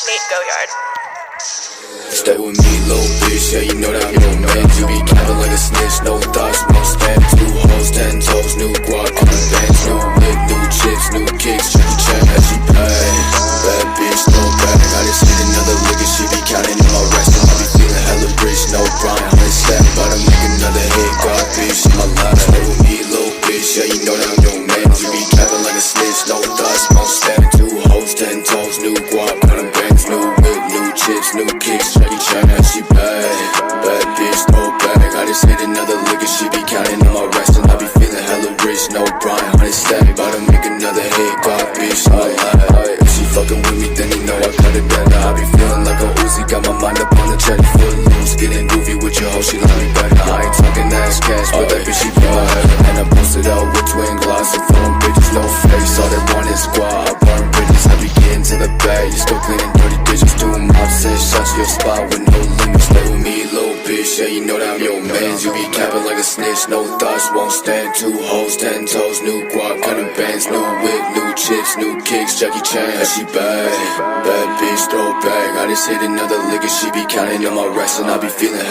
Nate Goyard. Stay with me, little bitch, yeah, you know that I'm your man. You be capping like a snitch, no thoughts, no stand. 2 hoes, 10 toes, new guap, on the bands. New whip, new chips, new kicks, Jackie Chan, as she pay. Bad bitch, no bag, I just hit another lick and she be counting in my rest. I be feeling hella rich, no Brian, 100 stack. About to make another hit, God bitch, in my life. Stay with me, little bitch, yeah, you know that I'm your man. You be capping like a snitch, no thoughts, no stand. 2 hoes, 10 toes, new guap, on the bands. New whip, new chips, new kicks, Jackie Chan, as she pay. Bad bitch, no bag, I just hit another lick and she be counting in my rest. And I be feeling hella rich, no Brian, 100 stack. About to make another hit, God bitch, in my life. If she fucking with me, then you know I cut it better. I be feeling like a Uzi, got my mind up on the check. Foot loose, getting goofy with your hoe, she like me better. I ain't talking ass cash, but that bitch she be my head. And I posted out with twin glass and phone bitches, no face. All they want is squad, I burn bridges. I be getting to the bag, you still cleaning dirty dishes. Doing my set, shot to your spot with no limits. Stay with me, little bitch, yeah, you know that I'm your man. You be capping like a snitch, no thoughts, won't stand. 2 hoes, 10 toes, new guap, cutting bands. New whip, new chips, new kicks, Jackie Chan, as she bad. Bad bitch, throw back, I just hit another lick and she be counting on my rest. And I be feeling hella